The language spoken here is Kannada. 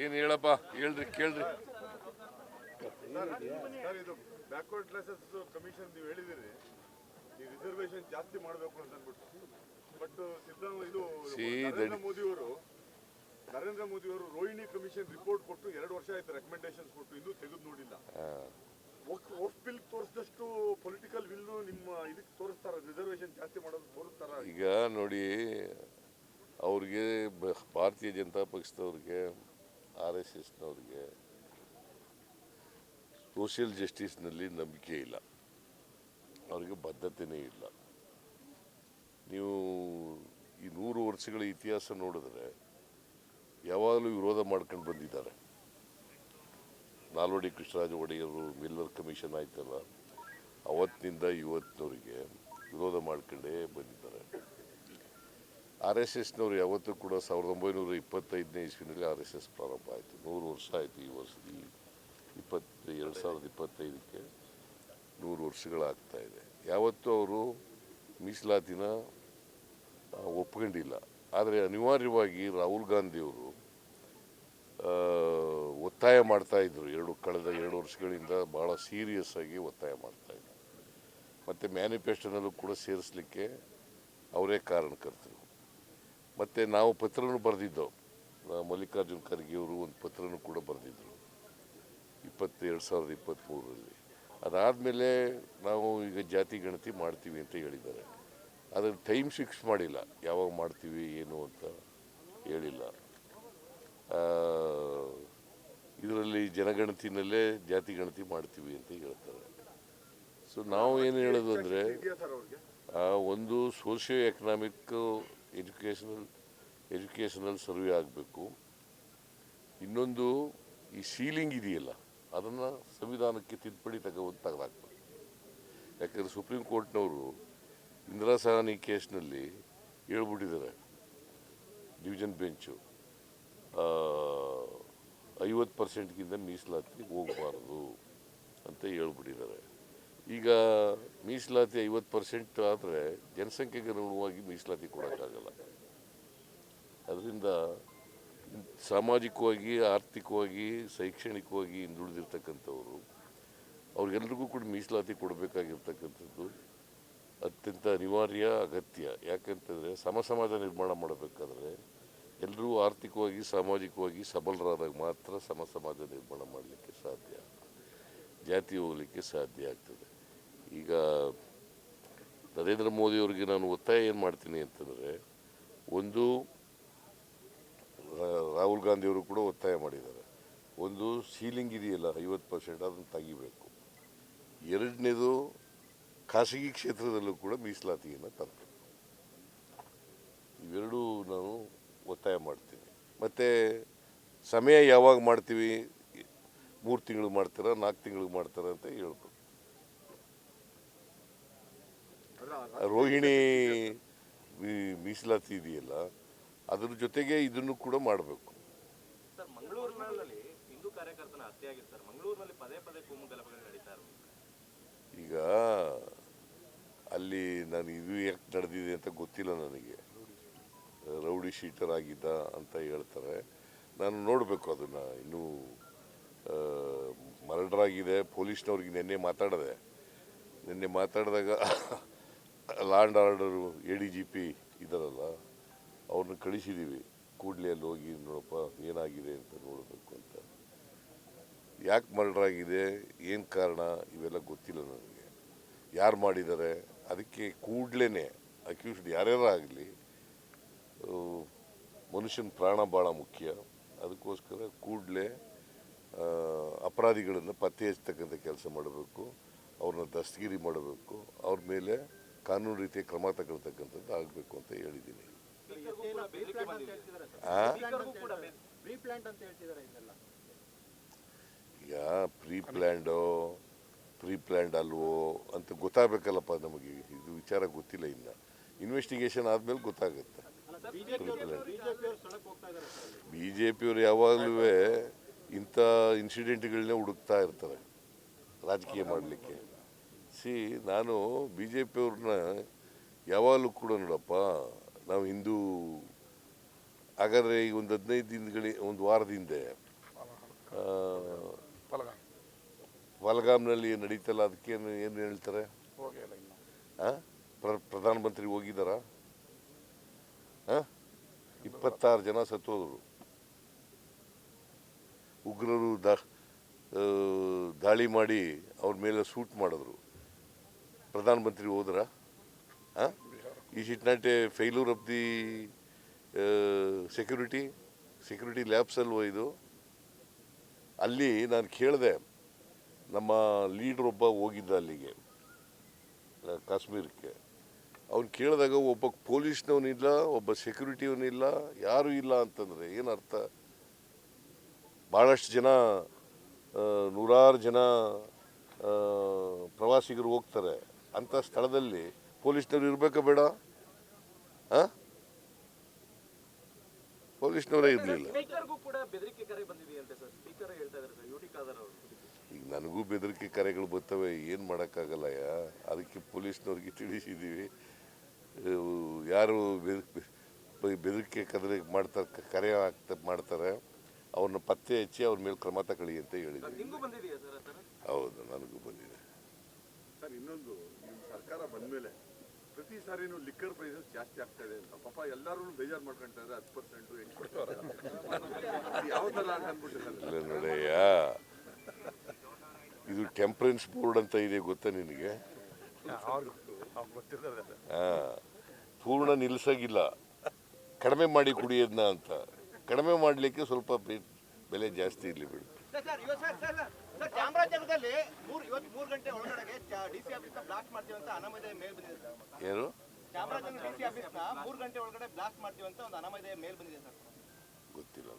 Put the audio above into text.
ಏನು ಹೇಳಪ್ಪ ಹೇಳ್ರಿ ಕೇಳ್ರಿ. ಸರ್ ಇದು ಬ್ಯಾಕ್ವರ್ಡ್ ಕ್ಲಾಸಸ್ ಕಮಿಷನ್ ನೀವು ಹೇಳಿದಿರಿ ಈ ರಿಸರ್ವೇಶನ್ ಜಾಸ್ತಿ ಮಾಡಬೇಕು ಅಂತ ಅಂದ್ಬಿಟ್ಟು. ಬಟ್ ನರೇಂದ್ರ ಮೋದಿ ಅವರು ರೋಹಿಣಿ ಕಮಿಷನ್ ರಿಪೋರ್ಟ್ ಕೊಟ್ಟು 2 ವರ್ಷ ಆಯ್ತು, ರೆಕಮೆಂಡೇಶನ್ ಕೊಟ್ಟು ಇನ್ನೂ ತೆಗೆದು ನೋಡಿಲ್ಲ. ವಕ್ಫ್ ಬಿಲ್ ತೋರಿಸಿದಷ್ಟು ಪೊಲಿಟಿಕಲ್ ವಿಲ್ ನಿಮ್ಮ ಇದಕ್ಕೆ ತೋರಿಸ್ತಾರ, ರಿಸರ್ವೇಶನ್ ಜಾಸ್ತಿ ಮಾಡೋದು ತೋರಿಸ್ತಾರ? ಈಗ ನೋಡಿ, ಅವ್ರಿಗೆ ಭಾರತೀಯ ಜನತಾ ಪಕ್ಷದವ್ರಿಗೆ, RSSನವ್ರಿಗೆ ಸೋಷಿಯಲ್ ಜಸ್ಟಿಸ್ನಲ್ಲಿ ನಂಬಿಕೆ ಇಲ್ಲ, ಅವರಿಗೆ ಬದ್ಧತೆಯೇ ಇಲ್ಲ. ನೀವು ಈ 100 ವರ್ಷಗಳ ಇತಿಹಾಸ ನೋಡಿದ್ರೆ ಯಾವಾಗಲೂ ವಿರೋಧ ಮಾಡ್ಕೊಂಡು ಬಂದಿದ್ದಾರೆ. ನಾಲ್ವಡಿ ಕೃಷ್ಣರಾಜ ಒಡೆಯರು ಮಿಲ್ಲರ್ ಕಮಿಷನ್ ಆಯ್ತಲ್ಲ, ಅವತ್ತಿನಿಂದ ಇವತ್ತಿನವರಿಗೆ ವಿರೋಧ ಮಾಡ್ಕೊಂಡೇ ಬಂದಿದ್ದಾರೆ. RSSನವರು ಯಾವತ್ತೂ ಕೂಡ 1925ನೇ ಇಸ್ವಿನಲ್ಲಿ RSS ಪ್ರಾರಂಭ ಆಯಿತು. 100 ವರ್ಷ ಆಯಿತು. ಈ ವರ್ಷ 2025ಕ್ಕೆ 100 ವರ್ಷಗಳಾಗ್ತಾ ಇದೆ. ಯಾವತ್ತೂ ಅವರು ಮೀಸಲಾತಿನ ಒಪ್ಕೊಂಡಿಲ್ಲ. ಆದರೆ ಅನಿವಾರ್ಯವಾಗಿ ರಾಹುಲ್ ಗಾಂಧಿಯವರು ಒತ್ತಾಯ ಮಾಡ್ತಾಯಿದ್ರು. ಕಳೆದ 2 ವರ್ಷಗಳಿಂದ ಭಾಳ ಸೀರಿಯಸ್ ಆಗಿ ಒತ್ತಾಯ ಮಾಡ್ತಾಯಿದ್ರು. ಮತ್ತು ಮ್ಯಾನಿಫೆಸ್ಟೋನಲ್ಲೂ ಕೂಡ ಸೇರಿಸಲಿಕ್ಕೆ ಅವರೇ ಕಾರಣಕರ್ತರು. ಮತ್ತು ನಾವು ಪತ್ರನೂ ಬರೆದಿದ್ದೆವು. ಮಲ್ಲಿಕಾರ್ಜುನ್ ಖರ್ಗೆ ಅವರು ಒಂದು ಪತ್ರನೂ ಕೂಡ ಬರೆದಿದ್ದರು 2023ರಲ್ಲಿ. ಅದಾದಮೇಲೆ ನಾವು ಈಗ ಜಾತಿ ಗಣತಿ ಮಾಡ್ತೀವಿ ಅಂತ ಹೇಳಿದ್ದಾರೆ. ಅದರ ಟೈಮ್ ಫಿಕ್ಸ್ ಮಾಡಿಲ್ಲ, ಯಾವಾಗ ಮಾಡ್ತೀವಿ ಏನು ಅಂತ ಹೇಳಿಲ್ಲ. ಇದರಲ್ಲಿ ಜನಗಣತಿನಲ್ಲೇ ಜಾತಿ ಗಣತಿ ಮಾಡ್ತೀವಿ ಅಂತ ಹೇಳ್ತಾರೆ. ಸೊ ನಾವು ಏನು ಹೇಳೋದು ಅಂದರೆ, ಒಂದು ಸೋಷಿಯೋ ಎಕನಾಮಿಕ್ ಎಜುಕೇಷನಲ್ ಸರ್ವೆ ಆಗಬೇಕು. ಇನ್ನೊಂದು ಈ ಸೀಲಿಂಗ್ ಇದೆಯಲ್ಲ, ಅದನ್ನು ಸಂವಿಧಾನಕ್ಕೆ ತಿದ್ದುಪಡಿ ತೆಗೆದಾಕಬೇಕು. ಯಾಕಂದರೆ ಸುಪ್ರೀಂ ಕೋರ್ಟ್ನವರು ಇಂದಿರಾ ಸಹಾನಿ ಕೇಸ್ನಲ್ಲಿ ಹೇಳ್ಬಿಟ್ಟಿದ್ದಾರೆ, ಡಿವಿಷನ್ ಬೆಂಚು 50%ಗಿಂತ ಮೀಸಲಾತಿ ಹೋಗಬಾರ್ದು ಅಂತ ಹೇಳ್ಬಿಟ್ಟಿದ್ದಾರೆ. ಈಗ ಮೀಸಲಾತಿ 50% ಆದರೆ ಜನಸಂಖ್ಯೆಗೆ ಅನುಗುಣವಾಗಿ ಮೀಸಲಾತಿ ಕೊಡೋಕ್ಕಾಗಲ್ಲ. ಅದರಿಂದ ಸಾಮಾಜಿಕವಾಗಿ, ಆರ್ಥಿಕವಾಗಿ, ಶೈಕ್ಷಣಿಕವಾಗಿ ಹಿಂದುಳಿದಿರ್ತಕ್ಕಂಥವ್ರು ಅವ್ರಿಗೆಲ್ರಿಗೂ ಕೂಡ ಮೀಸಲಾತಿ ಕೊಡಬೇಕಾಗಿರ್ತಕ್ಕಂಥದ್ದು ಅತ್ಯಂತ ಅನಿವಾರ್ಯ, ಅಗತ್ಯ. ಯಾಕಂತಂದರೆ ಸಮಾಜ ನಿರ್ಮಾಣ ಮಾಡಬೇಕಾದ್ರೆ ಎಲ್ಲರೂ ಆರ್ಥಿಕವಾಗಿ, ಸಾಮಾಜಿಕವಾಗಿ ಸಬಲರಾದಾಗ ಮಾತ್ರ ಸಮಾಜ ನಿರ್ಮಾಣ ಮಾಡಲಿಕ್ಕೆ ಸಾಧ್ಯ, ಜಾತಿ ಹೋಗಲಿಕ್ಕೆ ಸಾಧ್ಯ ಆಗ್ತದೆ. ಈಗ ನರೇಂದ್ರ ಮೋದಿಯವರಿಗೆ ನಾನು ಒತ್ತಾಯ ಏನು ಮಾಡ್ತೀನಿ ಅಂತಂದರೆ, ಒಂದು ರಾಹುಲ್ ಗಾಂಧಿಯವರು ಕೂಡ ಒತ್ತಾಯ ಮಾಡಿದ್ದಾರೆ, ಒಂದು ಸೀಲಿಂಗ್ ಇದೆಯಲ್ಲ 50%, ಅದನ್ನು ತೆಗಿಬೇಕು. ಎರಡನೇದು ಖಾಸಗಿ ಕ್ಷೇತ್ರದಲ್ಲೂ ಕೂಡ ಮೀಸಲಾತಿಯನ್ನು ತರಬೇಕು. ಇವೆರಡೂ ನಾನು ಒತ್ತಾಯ ಮಾಡ್ತೀನಿ. ಮತ್ತು ಸಮಯ ಯಾವಾಗ ಮಾಡ್ತೀವಿ, 3 ತಿಂಗಳು ಮಾಡ್ತಾರ, 4 ತಿಂಗಳಿಗೆ ಮಾಡ್ತಾರ ಅಂತ ಹೇಳ್ಬೇಕು. ರೋಹಿಣಿ ಮೀಸಲಾತಿ ಇದೆಯಲ್ಲ, ಅದ್ರ ಜೊತೆಗೆ ಇದನ್ನು ಕೂಡ ಮಾಡಬೇಕು. ಸರ್, ಮಂಗಳೂರಿನಲ್ಲಿ ಹಿಂದೂ ಕಾರ್ಯಕರ್ತನ ಹತ್ಯೆ ಆಗಿದೆ ಸರ್. ಮಂಗಳೂರಿನಲ್ಲಿ ಪದೇ ಪದೇ ಕೋಮು ಗಲಭೆಗಳು ನಡೀತಾ ಇರೋದು. ಈಗ ಅಲ್ಲಿ ನಾನು ಇದು ಯಾಕೆ ನಡೆದಿದೆ ಅಂತ ಗೊತ್ತಿಲ್ಲ ನನಗೆ. ರೌಡಿ ಶೀಟರ್ ಆಗಿದ್ದ ಅಂತ ಹೇಳ್ತಾರೆ. ನಾನು ನೋಡಬೇಕು ಅದನ್ನು. ಇನ್ನೂ ಮರ್ಡರ್ ಆಗಿದೆ. ಪೊಲೀಸ್ನವ್ರಿಗೆ ನಿನ್ನೆ ಮಾತಾಡಿದಾಗ ಲಾ ಆ್ಯಂಡ್ ಆರ್ಡರು ADGP ಇದ್ದಾರಲ್ಲ, ಅವ್ರನ್ನ ಕಳಿಸಿದ್ದೀವಿ. ಕೂಡಲೇ ಅಲ್ಲಿ ಹೋಗಿ ನೋಡಪ್ಪ ಏನಾಗಿದೆ ಅಂತ ನೋಡಬೇಕು ಅಂತ. ಯಾಕೆ ಮರ್ಡರ್ ಆಗಿದೆ, ಏನು ಕಾರಣ, ಇವೆಲ್ಲ ಗೊತ್ತಿಲ್ಲ ನನಗೆ. ಯಾರು ಮಾಡಿದ್ದಾರೆ, ಅದಕ್ಕೆ ಕೂಡಲೇ ಅಕ್ಯೂಸ್ಡ್ ಯಾರ್ಯಾರು ಆಗಲಿ, ಮನುಷ್ಯನ ಪ್ರಾಣ ಭಾಳ ಮುಖ್ಯ. ಅದಕ್ಕೋಸ್ಕರ ಕೂಡಲೇ ಅಪರಾಧಿಗಳನ್ನು ಪತ್ತೆ ಹಚ್ಚತಕ್ಕಂಥ ಕೆಲಸ ಮಾಡಬೇಕು, ಅವ್ರನ್ನ ದಸ್ತಗಿರಿ ಮಾಡಬೇಕು, ಅವ್ರ ಮೇಲೆ ಕಾನೂನು ರೀತಿಯ ಕ್ರಮ ತಗೊಳ್ತಕ್ಕಂಥದ್ದು ಆಗಬೇಕು ಅಂತ ಹೇಳಿದ್ದೀನಿ. ಈಗ ಪ್ರೀ ಪ್ಲ್ಯಾಂಡ್ ಅಲ್ವೋ ಅಂತ ಗೊತ್ತಾಗಬೇಕಲ್ಲಪ್ಪ ನಮಗೆ. ಇದು ವಿಚಾರ ಗೊತ್ತಿಲ್ಲ. ಇನ್ನು ಇನ್ವೆಸ್ಟಿಗೇಷನ್ ಆದಮೇಲೆ ಗೊತ್ತಾಗುತ್ತೆ. BJPಯವರು ಯಾವಾಗಲೂ ಇಂಥ ಇನ್ಸಿಡೆಂಟ್ಗಳನ್ನೇ ಹುಡುಕ್ತಾ ಇರ್ತಾರೆ ರಾಜಕೀಯ ಮಾಡಲಿಕ್ಕೆ. ನಾನು BJPಯವ್ರನ್ನ ಯಾವಾಗಲೂ ಕೂಡ ನೋಡಪ್ಪ, ನಾವು ಹಿಂದೂ ಹಾಗಾದರೆ ಈಗ ಒಂದು 15 ದಿನಗಳ ಒಂದು ವಾರದ ಹಿಂದೆ ಪಹಲ್ಗಾಮ್ನಲ್ಲಿ ನಡೀತಲ್ಲ ಅದಕ್ಕೇನು ಏನು ಹೇಳ್ತಾರೆ? ಹೋಗಿಲ್ಲ ಇನ್ನು. ಪ್ರಧಾನಮಂತ್ರಿ ಹೋಗಿದ್ದಾರಾ? 26 ಜನ ಸತ್ತೋದ್ರು. ಉಗ್ರರು ದಾಳಿ ಮಾಡಿ ಅವ್ರ ಮೇಲೆ ಸೂಟ್ ಮಾಡಿದ್ರು. ಪ್ರಧಾನಮಂತ್ರಿ ಹೋದ್ರ? Is it not a failure of the security lapse ಅಲ್ವೋ ಇದು? ಅಲ್ಲಿ ನಾನು ಕೇಳಿದೆ, ನಮ್ಮ ಲೀಡ್ರ್ ಒಬ್ಬ ಹೋಗಿದ್ದ ಅಲ್ಲಿಗೆ ಕಾಶ್ಮೀರಕ್ಕೆ. ಅವ್ನು ಕೇಳಿದಾಗ ಒಬ್ಬ ಪೊಲೀಸ್ನವನಿಲ್ಲ, ಒಬ್ಬ ಸೆಕ್ಯೂರಿಟಿಯವನಿಲ್ಲ, ಯಾರೂ ಇಲ್ಲ ಅಂತಂದರೆ ಏನರ್ಥ? ಭಾಳಷ್ಟು ಜನ, ನೂರಾರು ಜನ ಪ್ರವಾಸಿಗರು ಹೋಗ್ತಾರೆ. ಅಂಥ ಸ್ಥಳದಲ್ಲಿ ಪೊಲೀಸ್ನವ್ರು ಇರಬೇಕಾ ಬೇಡ? ಪೊಲೀಸ್ನವರೇ ಇರಲಿಲ್ಲ. ಸ್ಪೀಕರ್ಗೂ ಕೂಡ ಬೆದರಿಕೆ ಕರೆ ಬಂದಿದೆಯಂತೆ ಸರ್. ಸ್ಪೀಕರ್ ಹೇಳ್ತಾ ಇದ್ದಾರೆ ಸರ್, ಯುಟಿ ಖಾದರ್ ಅವರು. ಈಗ ನನಗೂ ಬೆದರಿಕೆ ಕರೆಗಳು ಬರ್ತವೆ, ಏನು ಮಾಡೋಕ್ಕಾಗಲ್ಲ. ಅದಕ್ಕೆ ಪೊಲೀಸ್ನವ್ರಿಗೆ ತಿಳಿಸಿದ್ದೀವಿ. ಯಾರು ಬೆದರಿಕೆ ಕರೆ ಮಾಡ್ತಾರೆ ಅವ್ರನ್ನ ಪತ್ತೆ ಹಚ್ಚಿ ಅವ್ರ ಮೇಲೆ ಕ್ರಮ ತಗೊಳ್ಳಿ ಅಂತ ಹೇಳಿದ್ದೀವಿ. ನಿಮಗೂ ಬಂದಿದೆಯಾ ಸರ್ ಆ ಥರ? ಹೌದು, ನನಗೂ ಬಂದಿದೆ. ಸರ್, ಇನ್ನೊಂದು, ನಿಮ್ಮ ಸರ್ಕಾರ ಬಂದ್ಮೇಲೆ ಪ್ರತಿ ಸಾರಿನೂ ಲಿಕ್ಕರ್ ಪ್ರೈಸಸ್ ಜಾಸ್ತಿ ಆಗ್ತಾ ಇದೆ ಅಂತ ಪಾಪ ಎಲ್ಲರೂ ಬೇಜಾರು ಮಾಡ್ಕೊಂತಾ ಇದ್ದಾರೆ. 10% 8% ಯಾವ ಥರ ಅಂತ ಅಂದ್ಬಿಟ್ಟಿದ್ದಾರೆ. ಇಲ್ಲ ನೋಡಯ್ಯ, ಇದು ಟೆಂಪರೆನ್ಸ್ ಬೋರ್ಡ್ ಅಂತ ಇದೆ, ಗೊತ್ತಾ ನಿನಗೆ? ಪೂರ್ಣ ನಿಲ್ಲಿಸಾಗಿಲ್ಲ, ಕಡಿಮೆ ಮಾಡಿ ಕುಡಿಯೋದನ್ನ ಅಂತ. ಕಡಿಮೆ ಮಾಡಲಿಕ್ಕೆ ಸ್ವಲ್ಪ ಬೆಲೆ ಜಾಸ್ತಿ ಇರಲಿ ಬಿಡು. ಚಾಮರಾಜನಗರದಲ್ಲಿ ಇವತ್ತು 3 ಗಂಟೆ ಒಳಗಡೆಗೆ ಡಿಸಿ ಆಫೀಸ್ ಬ್ಲಾಸ್ಟ್ ಮಾಡ್ತೀವಿ ಅಂತ ಅನಾಮಧೇಯ ಮೇಲ್ ಬಂದಿದೆ ಸರ್. ಏನು? ಚಾಮರಾಜನಗರ ಡಿಸಿ ಆಫೀಸ್ 3 ಗಂಟೆ ಒಳಗಡೆ ಬ್ಲಾಸ್ಟ್ ಮಾಡ್ತೀವಿ ಅಂತ ಒಂದು ಅನಾಮಧೇಯ ಮೇಲ್ ಬಂದಿದೆ ಸರ್. ಗೊತ್ತಿಲ್ಲ.